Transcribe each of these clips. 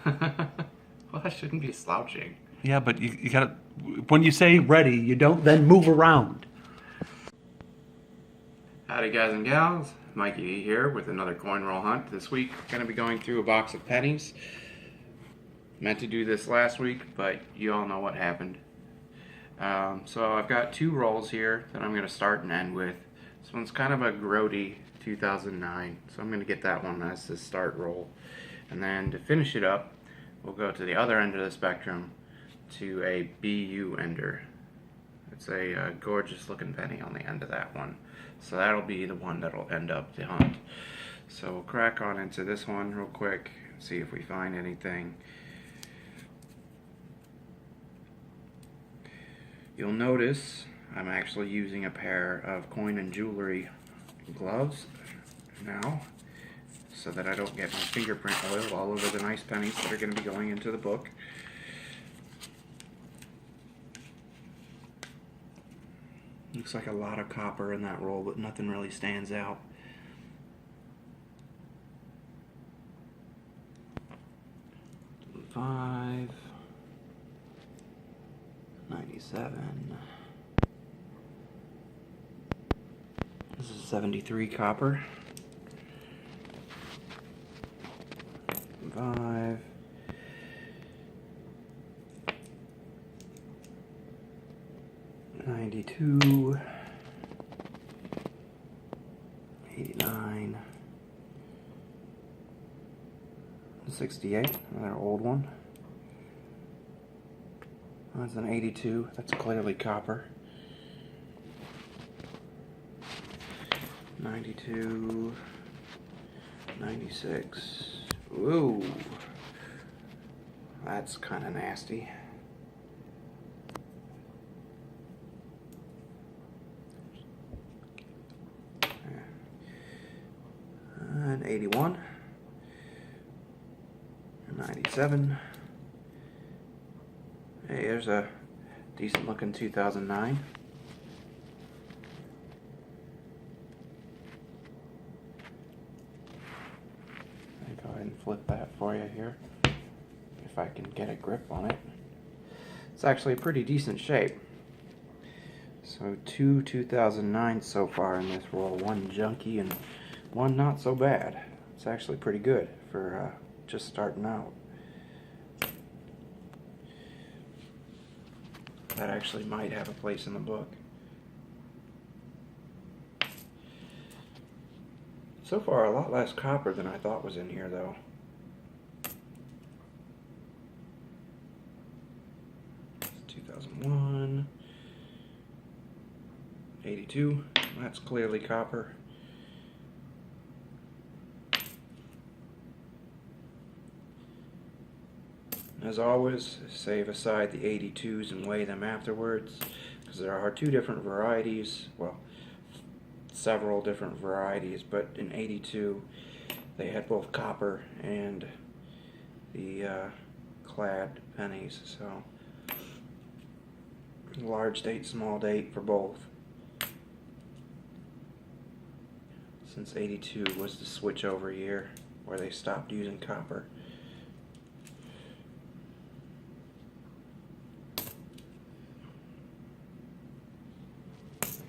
Well, I shouldn't be slouching. Yeah, but you gotta, when you say ready, you don't then move around. Howdy guys and gals, Mikey here with another coin roll hunt. This week, going to be going through a box of pennies. Meant to do this last week, but you all know what happened. So I've got two rolls here that I'm going to start and end with. This one's kind of a grody 2009, so I'm going to get that one as the start roll. And then to finish it up, we'll go to the other end of the spectrum to a BU ender. It's a gorgeous looking penny on the end of that one. So that'll be the one that'll end up the hunt. So we'll crack on into this one real quick, see if we find anything. You'll notice I'm actually using a pair of coin and jewelry gloves now, so that I don't get my fingerprint oil all over the nice pennies that are going to be going into the book. Looks like a lot of copper in that roll, but nothing really stands out. $5, 97. This is 73 copper. 5. 92. 89. 68, another old one. That's an 82, that's clearly copper. 92. 96. Ooh, that's kind of nasty. And 81. 97. Hey, there's a decent looking 2009. Go ahead and flip that for you here, if I can get a grip on it. It's actually a pretty decent shape. So two 2009s so far in this roll, one junky and one not so bad. It's actually pretty good for just starting out. That actually might have a place in the book. So far, a lot less copper than I thought was in here, though. It's 2001. 82. That's clearly copper. As always, save aside the 82s and weigh them afterwards, because there are two different varieties. Well, several different varieties, but in 82 they had both copper and the clad pennies, so large date, small date for both, since 82 was the switch over year where they stopped using copper.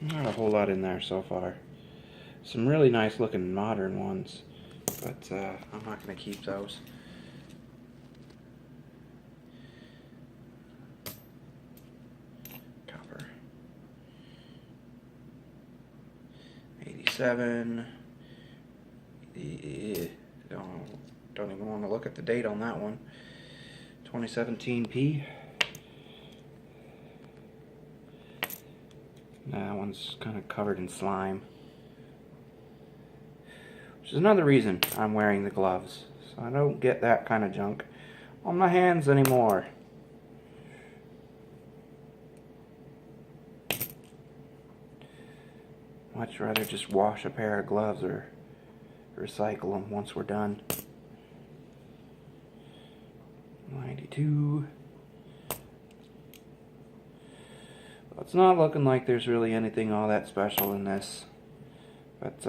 Not a whole lot in there so far. Some really nice looking modern ones, but I'm not going to keep those. Copper. 87. Don't even want to look at the date on that one. 2017p. That one's kind of covered in slime, which is another reason I'm wearing the gloves, so I don't get that kind of junk on my hands anymore. Much rather just wash a pair of gloves or recycle them once we're done. 92. It's not looking like there's really anything all that special in this, but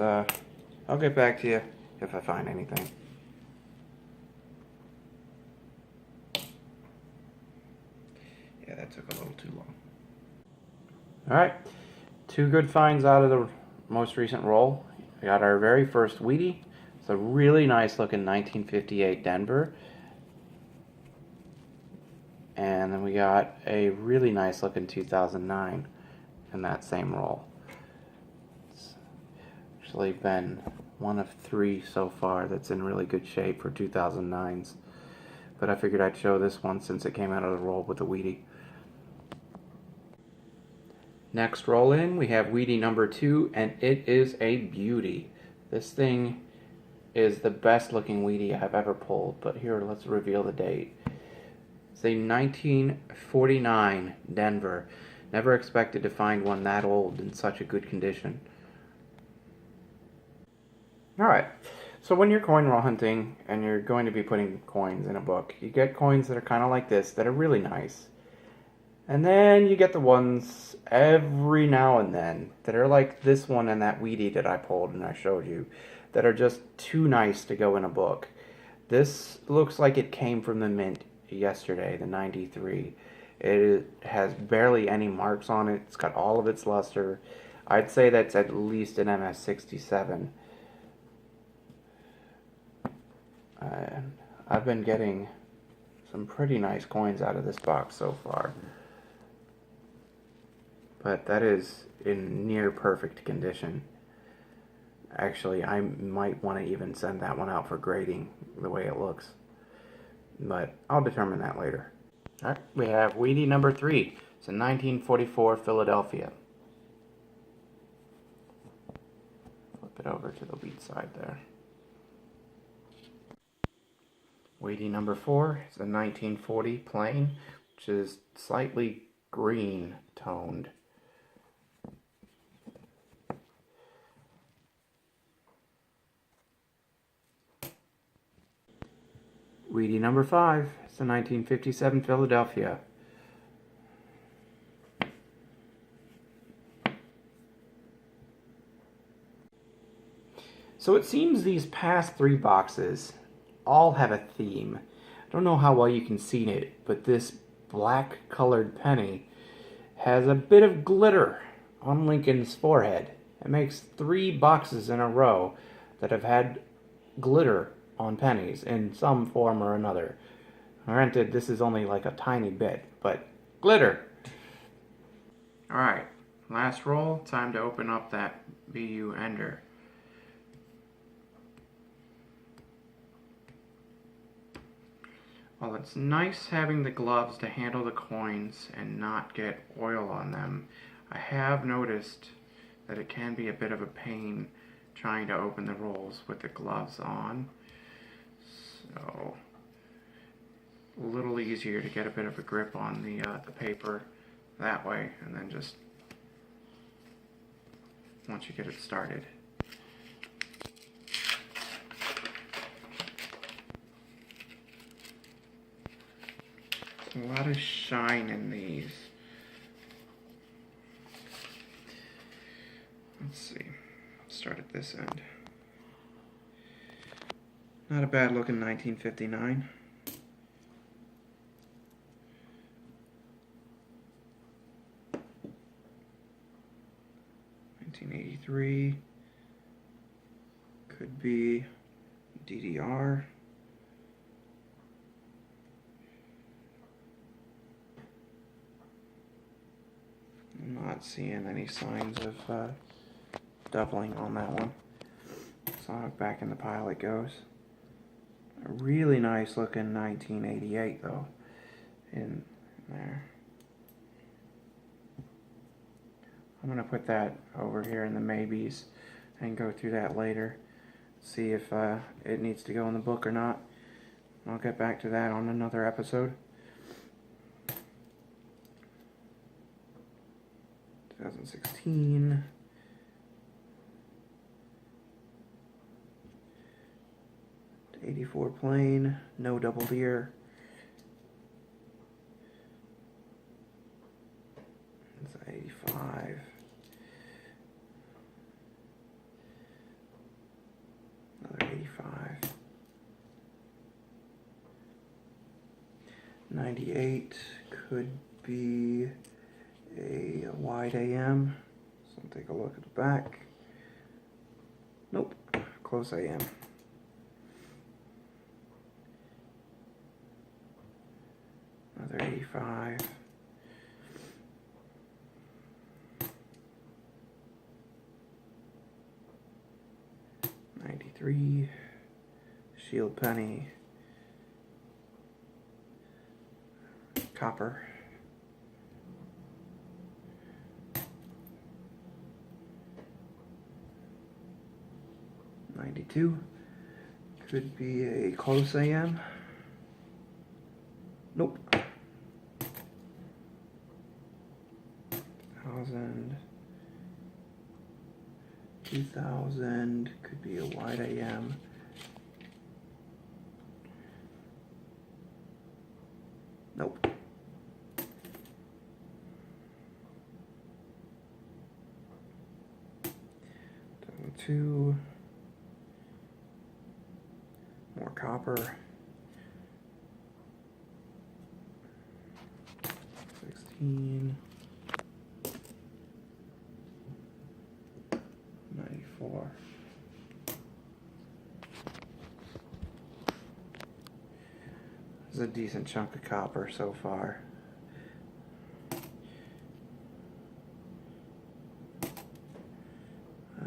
I'll get back to you if I find anything. too long. All right, 2 good finds out of the most recent roll. We got our very first Wheatie. It's a really nice looking 1958 Denver. And then we got a really nice looking 2009 in that same roll. It's actually been one of 3 so far that's in really good shape for 2009s. But I figured I'd show this one since it came out of the roll with the Wheatie. Next roll in, we have Wheatie number 2, and it is a beauty. This thing is the best looking Wheatie I've ever pulled, but here, let's reveal the date. It's a 1949 Denver. Never expected to find one that old in such a good condition. Alright, so when you're coin roll hunting and you're going to be putting coins in a book, you get coins that are kind of like this that are really nice. And then you get the ones every now and then that are like this one and that Wheatie that I pulled and I showed you, that are just too nice to go in a book. This looks like it came from the mint yesterday, the 93. It has barely any marks on it. It's got all of its luster. I'd say that's at least an MS67. I've been getting some pretty nice coins out of this box so far. But that is in near perfect condition. Actually, I might want to even send that one out for grading the way it looks. But I'll determine that later. Alright, we have Wheatie number 3. It's a 1944 Philadelphia. Flip it over to the wheat side there. Wheatie number 4 is a 1940 plain, which is slightly green toned. Wheatie number 5 is a 1957 Philadelphia. So it seems these past 3 boxes all have a theme. I don't know how well you can see it, but this black colored penny has a bit of glitter on Lincoln's forehead. It makes 3 boxes in a row that have had glitter on pennies in some form or another. Granted, this is only like a tiny bit, but glitter. Alright, last roll. Time to open up that BU Ender. While it's nice having the gloves to handle the coins and not get oil on them, I have noticed that it can be a bit of a pain trying to open the rolls with the gloves on. So, a little easier to get a bit of a grip on the paper that way, and then just once you get it started. A lot of shine in these. Let's see. Start at this end. Not a bad looking 1959. $1983. Could be DDR. I'm not seeing any signs of doubling on that one. So back in the pile it goes. A really nice looking 1988 though in there. I'm going to put that over here in the maybes and go through that later. See if it needs to go in the book or not. I'll get back to that on another episode. 2016. '84 plain, no double deer. It's 85. Another 85. 98 could be a wide AM. So I'll take a look at the back. Nope, close AM. Another 85. $93. Shield penny. Copper. $92. Could be a close AM. Nope. 1,000. 2,000. Could be a wide AM. Nope. 2. More copper. 16. 94. This is a decent chunk of copper so far.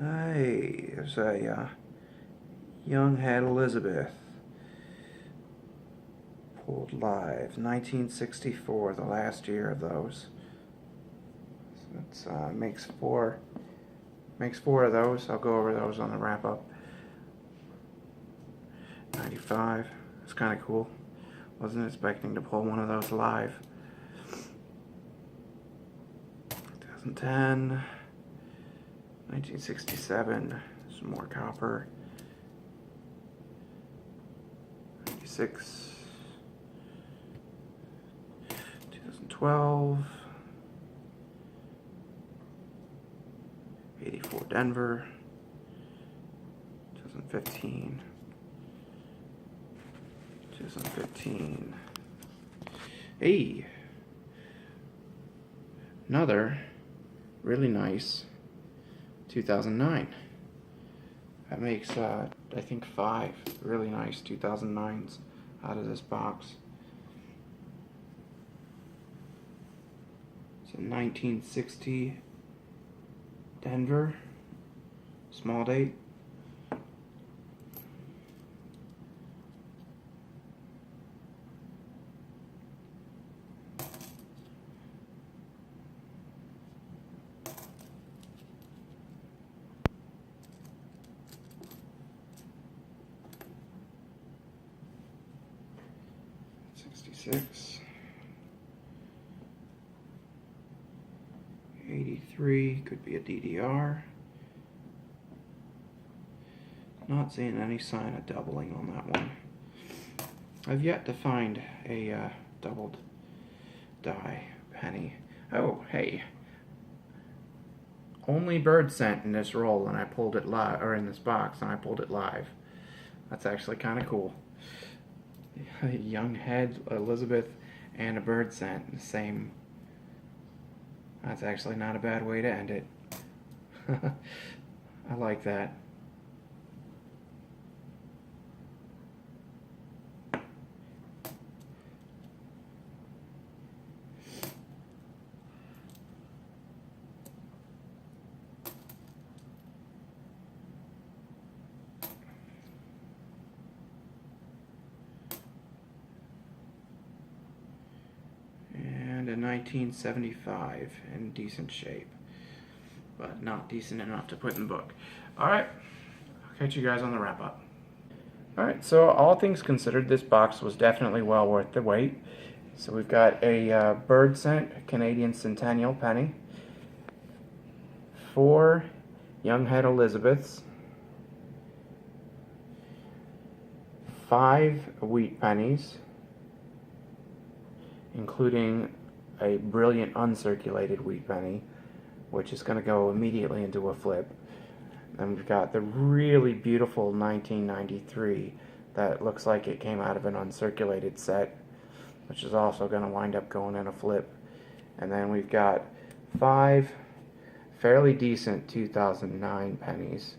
Hey, there's a young head Elizabeth. Pulled live, 1964, the last year of those. So it's makes four of those. I'll go over those on the wrap up. 95. It's kind of cool. Wasn't expecting to pull one of those live. 2010. 1967. Some more copper. 96. 2012. 84 Denver. 2015. 2015. Hey, another really nice 2009. That makes I think 5 really nice 2009s out of this box. It's a 1960 Denver, small date. '66, 83, could be a DDR. Not seeing any sign of doubling on that one. I've yet to find a doubled die penny. Oh, hey. Only bird scent in this roll, and I pulled it live, or in this box, and I pulled it live. That's actually kind of cool. A young head, Elizabeth, and a bird scent, the same. That's actually not a bad way to end it. I like that. And a 1975 in decent shape, but not decent enough to put in the book. Alright, I'll catch you guys on the wrap up. Alright, so all things considered, this box was definitely well worth the wait. So we've got a bird scent Canadian Centennial penny, 4 young head Elizabeths, 5 wheat pennies, including a brilliant uncirculated wheat penny, which is going to go immediately into a flip. Then we've got the really beautiful 1993 that looks like it came out of an uncirculated set, which is also going to wind up going in a flip. And then we've got 5 fairly decent 2009 pennies,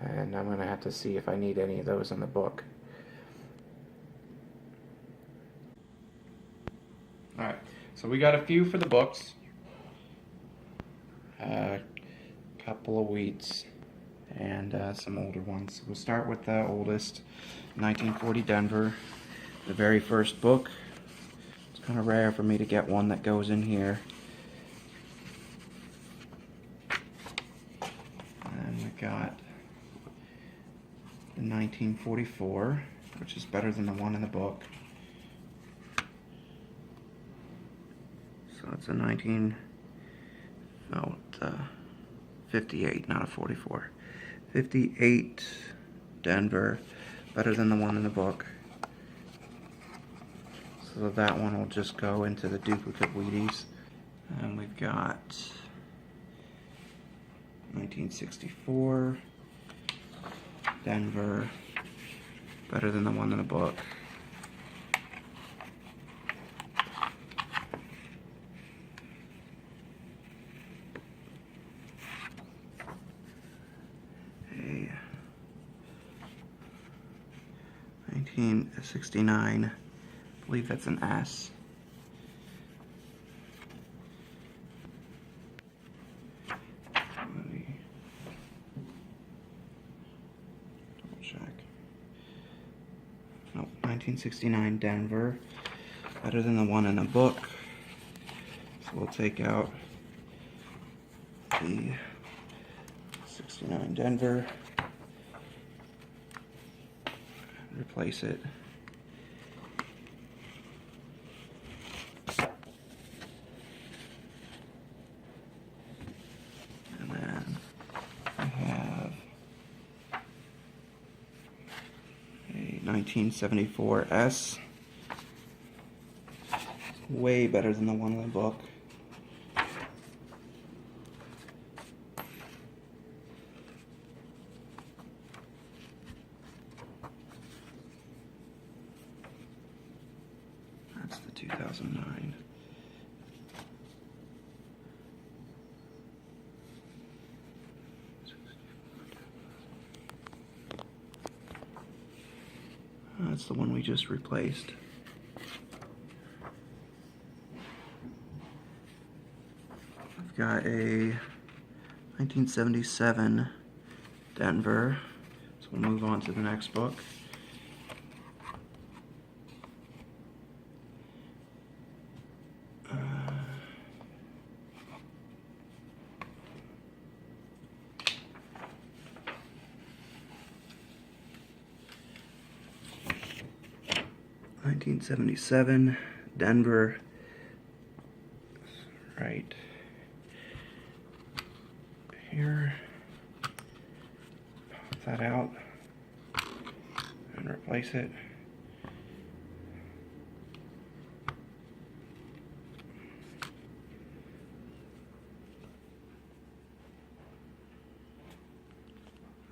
and I'm going to have to see if I need any of those in the book. Alright, so we got a few for the books. A couple of wheats and some older ones. We'll start with the oldest, 1940 Denver, the very first book. It's kind of rare for me to get one that goes in here. And we got the 1944, which is better than the one in the book. So it's a 58, not a 44. 58 Denver, better than the one in the book. So that one will just go into the duplicate Wheaties. And we've got 1964 Denver, better than the one in the book. A 1969, I believe that's an S. Let me double check. Nope, 1969 Denver, better than the one in the book. So we'll take out the 69 Denver, replace it. And then I have a 1974 S, way better than the one in the book. That's the 2009. That's the one we just replaced. I've got a 1977 Denver. So we'll move on to the next book. 1977 Denver, right here. Pop that out and replace it.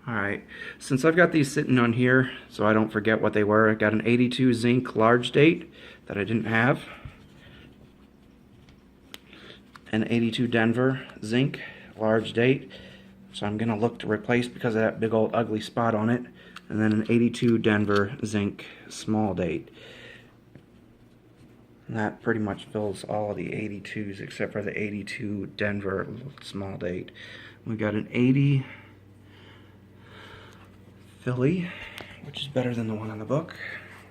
Alright, since I've got these sitting on here so I don't forget what they were, I got an 82 zinc large date that I didn't have, an 82 Denver zinc large date, so I'm going to look to replace because of that big old ugly spot on it, and then an 82 Denver zinc small date. And that pretty much fills all of the 82s except for the 82 Denver small date. We got an 80 Philly, which is better than the one in the book.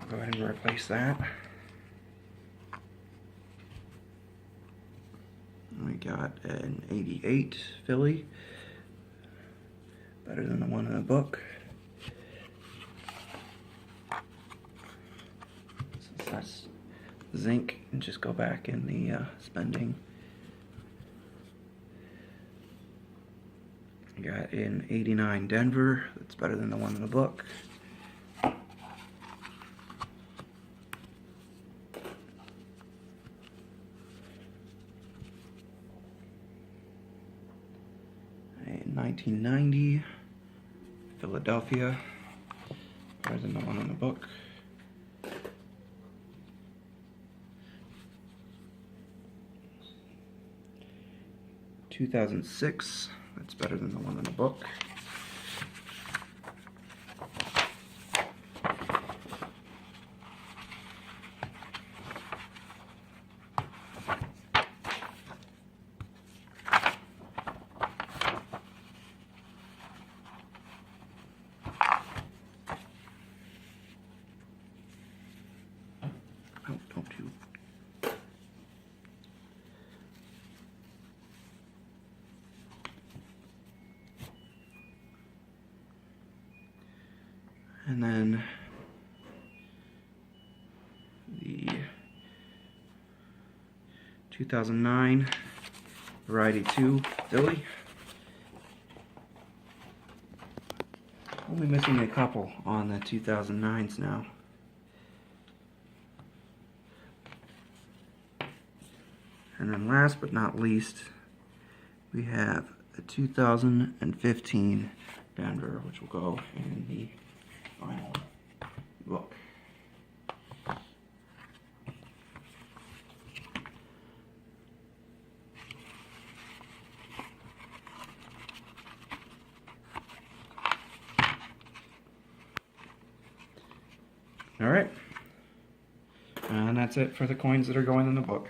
I'll go ahead and replace that. We got an 88 Philly, better than the one in the book. Since that's zinc, and just go back in the spending. Got an 89 Denver, that's better than the one in the book. A 1990 Philadelphia, better than the one in the book. 2006. That's better than the one in the book. Oh, don't you. And then the 2009 Variety 2 Philly. Only missing a couple on the 2009s now. And then last but not least, we have a 2015 Denver, which will go in the final book. All right, and that's it for the coins that are going in the book.